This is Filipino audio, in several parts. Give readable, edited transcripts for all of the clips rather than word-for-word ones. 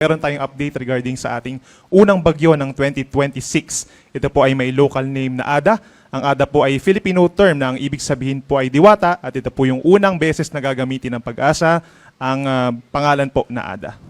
Meron tayong update regarding sa ating unang bagyo ng 2026. Ito po ay may local name na Ada. Ang Ada po ay Filipino term na ang ibig sabihin po ay diwata at ito po yung unang beses na gagamitin ng Pag-asa ang pangalan po na Ada.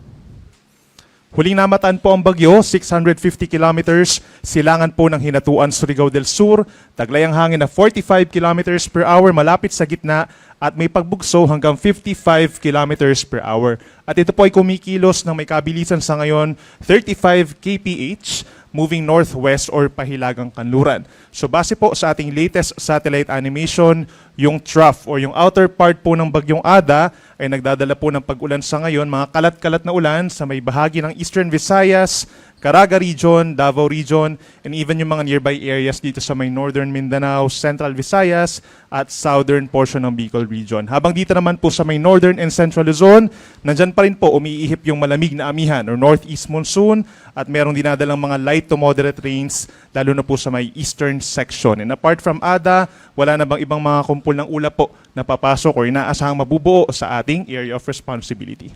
Huling namataan po ang bagyo, 650 kilometers, silangan po ng Hinatuan, Surigao del Sur, taglay ang hangin na 45 kilometers per hour malapit sa gitna at may pagbugso hanggang 55 kilometers per hour. At ito po ay kumikilos ng may kabilisan sa ngayon 35 kph moving northwest or pahilagang kanluran. So base po sa ating latest satellite animation, yung trough or yung outer part po ng bagyong Ada ay nagdadala po ng pag-ulan sa ngayon, mga kalat-kalat na ulan sa may bahagi ng Eastern Visayas, Caraga region, Davao region, and even yung mga nearby areas dito sa may Northern Mindanao, Central Visayas, at southern portion ng Bicol region. Habang dito naman po sa may Northern and Central Luzon, nandyan pa rin po umiihip yung malamig na amihan or northeast monsoon at merong dinadalang mga light to moderate rains, lalo na po sa may eastern section. And apart from Ada, wala na bang ibang mga kumpul ng ulap po na papasok o inaasahang mabubuo sa ating area of responsibility.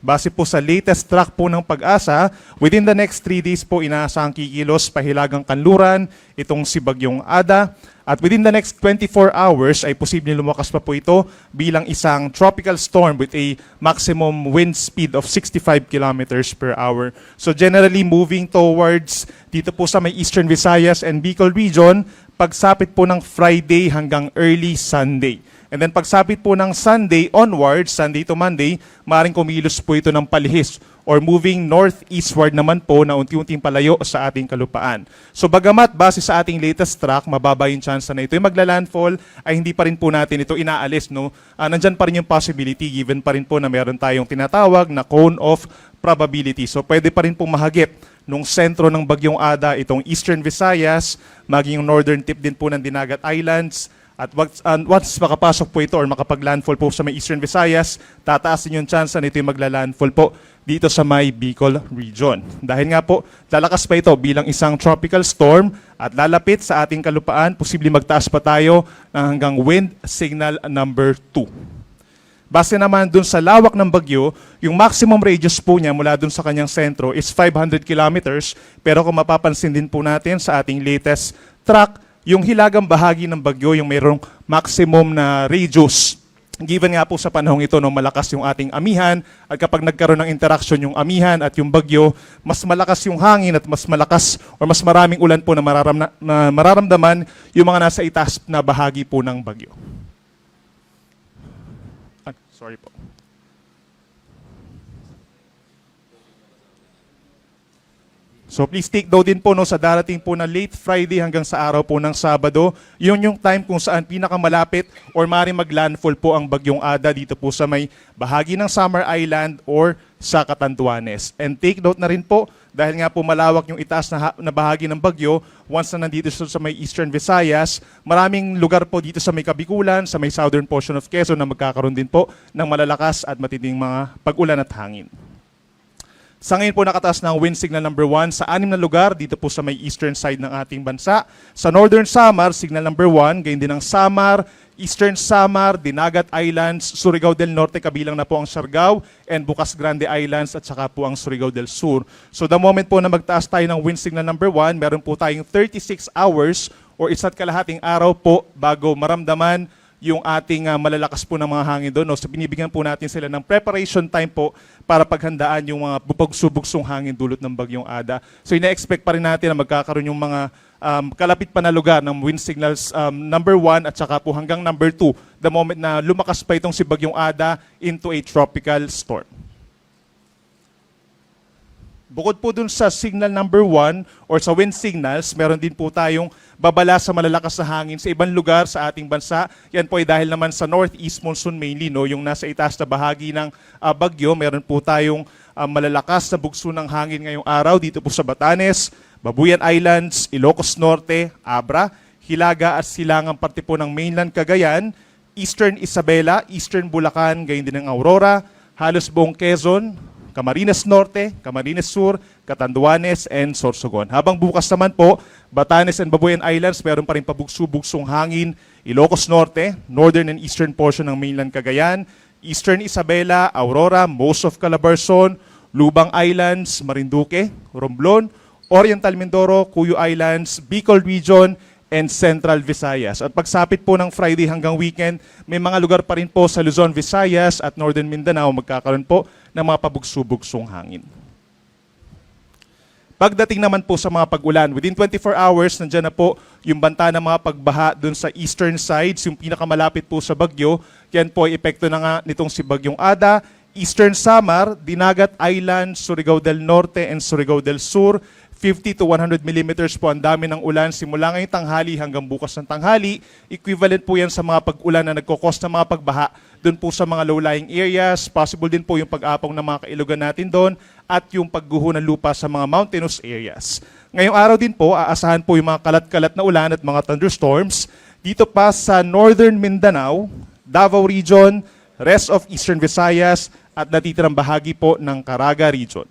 Base po sa latest track po ng Pag-asa, within the next 3 days po inaasahang kikilos pahilagang kanluran itong si Bagyong Ada. At within the next 24 hours ay posibleng lumakas pa po ito bilang isang tropical storm with a maximum wind speed of 65 kilometers per hour. So generally moving towards dito po sa may Eastern Visayas and Bicol region, pagsapit po ng Friday hanggang early Sunday. And then pagsapit po ng Sunday onwards, Sunday to Monday, maaaring kumilos po ito ng palihis or moving northeastward naman po na unti-unting palayo sa ating kalupaan. So bagamat base sa ating latest track, mababa yung chance na ito yung magla-landfall, ay hindi pa rin po natin ito inaalis. No? Nandyan pa rin yung possibility given pa rin po na meron tayong tinatawag na cone of probability. So pwede pa rin po mahagip nung sentro ng Bagyong Ada, itong Eastern Visayas, maging yung northern tip din po ng Dinagat Islands. At once makapasok po ito or makapag-landfall po sa may Eastern Visayas, tataas din yung chance na ito yung magla-landfall po dito sa may Bicol region. Dahil nga po, lalakas pa ito bilang isang tropical storm at lalapit sa ating kalupaan, posibleng magtaas pa tayo ng hanggang wind signal number 2. Base naman dun sa lawak ng bagyo, yung maximum radius po niya mula dun sa kanyang sentro is 500 kilometers. Pero kung mapapansin din po natin sa ating latest track, yung hilagang bahagi ng bagyo, yung mayroong maximum na radius. Given nga po sa panahong ito, no, malakas yung ating amihan, at kapag nagkaroon ng interaction yung amihan at yung bagyo, mas malakas yung hangin at mas malakas or mas maraming ulan po na mararamdaman yung mga nasa itaas na bahagi po ng bagyo. Sorry po. So please take note din po no, sa darating po na late Friday hanggang sa araw po ng Sabado, yun yung time kung saan pinakamalapit or maaaring mag-landfall po ang Bagyong Ada dito po sa may bahagi ng Samar Island or sa Catanduanes. And take note na rin po, dahil nga po malawak yung itaas na bahagi ng bagyo, once na nandito sa may Eastern Visayas, maraming lugar po dito sa may Kabikulan, sa may southern portion of Quezon na magkakaroon din po ng malalakas at matinding mga pag-ulan at hangin. Sa ngayon po nakataas ng wind signal number 1 sa 6 na lugar dito po sa may eastern side ng ating bansa. Sa Northern Samar, signal number 1, gayon din ang Samar, Eastern Samar, Dinagat Islands, Surigao del Norte, kabilang na po ang Siargao, and Bukas Grande Islands at saka po ang Surigao del Sur. So the moment po na magtaas tayo ng wind signal number 1, meron po tayong 36 hours or isa't kalahating araw po bago maramdaman yung ating malalakas po ng mga hangin doon. No? So binibigyan po natin sila ng preparation time po para paghandaan yung mga bubog-subugsong hangin dulot ng Bagyong Ada. So ina-expect pa rin natin na magkakaroon yung mga kalapit pa na lugar ng wind signals number 1 at saka po hanggang number 2 the moment na lumakas pa itong si Bagyong Ada into a tropical storm. Bukod po dun sa signal number 1 or sa wind signals, meron din po tayong babala sa malalakas na hangin sa ibang lugar sa ating bansa. Yan po ay dahil naman sa northeast monsoon mainly, no, yung nasa itaas na bahagi ng bagyo. Meron po tayong malalakas na bugso ng hangin ngayong araw dito po sa Batanes, Babuyan Islands, Ilocos Norte, Abra, Hilaga at silangang parte po ng mainland Cagayan, Eastern Isabela, Eastern Bulacan, gayon din ng Aurora, halos buong Quezon, Camarines Norte, Camarines Sur, Catanduanes, and Sorsogon. Habang bukas naman po, Batanes and Babuyan Islands, meron pa rin pabugso-bugsong hangin, Ilocos Norte, northern and eastern portion ng mainland Cagayan, Eastern Isabela, Aurora, most of Calabarzon, Lubang Islands, Marinduque, Romblon, Oriental Mindoro, Cuyo Islands, Bicol Region, and Central Visayas. At pagsapit po ng Friday hanggang weekend, may mga lugar pa rin po sa Luzon, Visayas at Northern Mindanao magkakaroon po ng mga pabugso-bugsong hangin. Pagdating naman po sa mga pag-ulan, within 24 hours, nandiyan na po yung banta ng mga pagbaha dun sa eastern sides, yung pinakamalapit po sa Bagyo. Yan po ay epekto na nga nitong si Bagyong Ada, Eastern Samar, Dinagat Island, Surigao del Norte, and Surigao del Sur. 50 to 100 millimeters po ang dami ng ulan simula ngayong tanghali hanggang bukas ng tanghali. Equivalent po yan sa mga pag-ulan na nagkukos ng mga pagbaha doon po sa mga low-lying areas. Possible din po yung pag-apong ng mga kailugan natin doon at yung pagguho ng lupa sa mga mountainous areas. Ngayong araw din po, aasahan po yung mga kalat-kalat na ulan at mga thunderstorms dito pa sa Northern Mindanao, Davao Region, rest of Eastern Visayas, at natitirang bahagi po ng Caraga Region.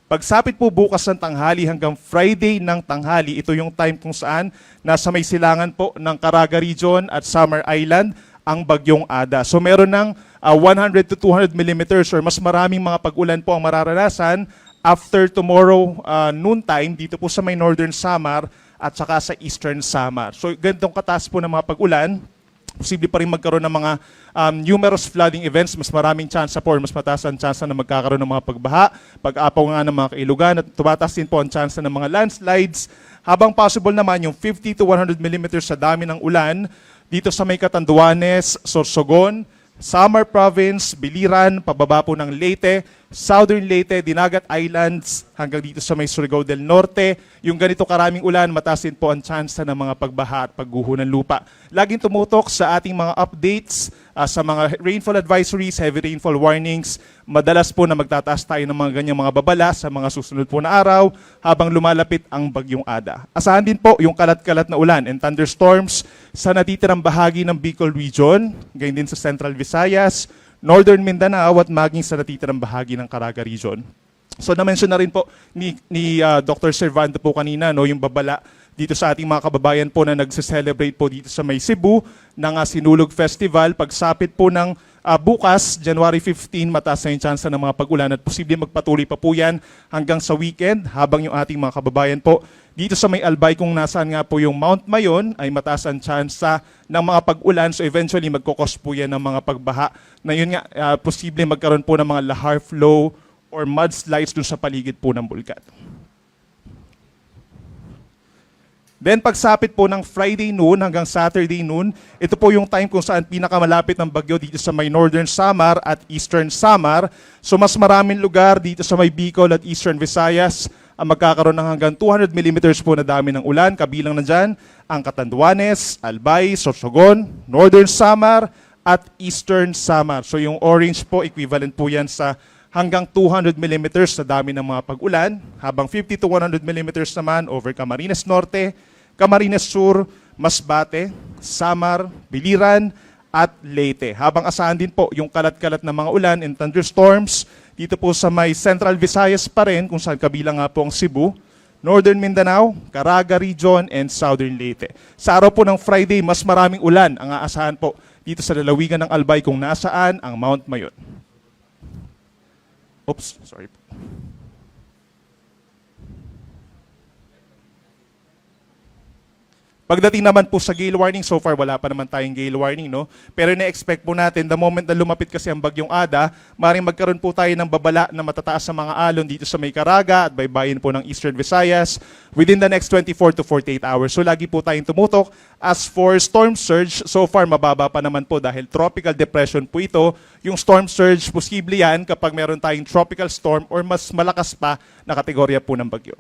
Pagsapit po bukas ng tanghali hanggang Friday ng tanghali, ito yung time kung saan nasa may silangan po ng Caraga Region at Samar Island ang Bagyong Ada. So meron ng 100 to 200 millimeters or mas maraming mga pag-ulan po ang mararanasan after tomorrow noontime dito po sa may Northern Samar at saka sa Eastern Samar. So ganitong kataas po ng mga pag-ulan. Posible pa rin magkaroon ng mga numerous flooding events, mas maraming chance po, mas mataas ang chance na magkakaroon ng mga pagbaha, pag-apaw nga ng mga kailugan, at tumataas din po ang chance ng mga landslides, habang possible naman yung 50 to 100 millimeters sa dami ng ulan dito sa may Catanduanes, Sorsogon, Samar Province, Biliran, pababa po ng Leyte, Southern Leyte, Dinagat Islands, hanggang dito sa may Surigao del Norte. Yung ganito karaming ulan, mataas din po ang chance ng mga pagbaha at pagguho ng lupa. Laging tumutok sa ating mga updates, sa mga rainfall advisories, heavy rainfall warnings. Madalas po na magtataas tayo ng mga ganyang mga babala sa mga susunod po na araw habang lumalapit ang Bagyong Ada. Asahan din po yung kalat-kalat na ulan and thunderstorms sa natitirang bahagi ng Bicol Region, gayon din sa Central Visayas, Northern Mindanao at maging sa natitirang bahagi ng Caraga Region. So na-mention na rin po ni Dr. Servando po kanina yung babala dito sa ating mga kababayan po na nagse-celebrate po dito sa may Cebu ng Sinulog Festival. Pagsapit po ng bukas, January 15, mataas na yung chance ng mga pag-ulan at posible magpatuloy pa po yan hanggang sa weekend habang yung ating mga kababayan po dito sa may Albay kung nasaan nga po yung Mount Mayon ay mataas ang chance ng mga pag-ulan. So eventually magkukos po yan ng mga pagbaha na yun nga posible magkaroon po ng mga lahar flow or mudslides dun sa paligid po ng bulkan. Then pagsapit po ng Friday noon hanggang Saturday noon, ito po yung time kung saan pinakamalapit ng bagyo dito sa may Northern Samar at Eastern Samar. So mas maraming lugar dito sa may Bicol at Eastern Visayas ang magkakaroon ng hanggang 200 millimeters po na dami ng ulan. Kabilang na dyan ang Catanduanes, Albay, Sorsogon, Northern Samar at Eastern Samar. So yung orange po, equivalent po yan sa hanggang 200 millimeters sa dami ng mga pag-ulan, habang 50 to 100 millimeters naman over Camarines Norte, Camarines Sur, Masbate, Samar, Biliran, at Leyte. Habang asahan din po yung kalat-kalat na mga ulan and thunderstorms dito po sa may Central Visayas pa rin, kung saan kabilang nga po ang Cebu, Northern Mindanao, Caraga Region, and Southern Leyte. Sa araw po ng Friday, mas maraming ulan ang aasahan po dito sa lalawigan ng Albay kung nasaan ang Mount Mayon. Oops, sorry po. Pagdating naman po sa gale warning, so far wala pa naman tayong gale warning, no? Pero na-expect po natin, the moment na lumapit kasi ang Bagyong Ada, maaaring magkaroon po tayo ng babala na matataas sa mga alon dito sa may Caraga at baybayin po ng Eastern Visayas within the next 24 to 48 hours. So lagi po tayong tumutok. As for storm surge, so far mababa pa naman po dahil tropical depression po ito. Yung storm surge, posible yan kapag meron tayong tropical storm or mas malakas pa na kategorya po ng bagyo.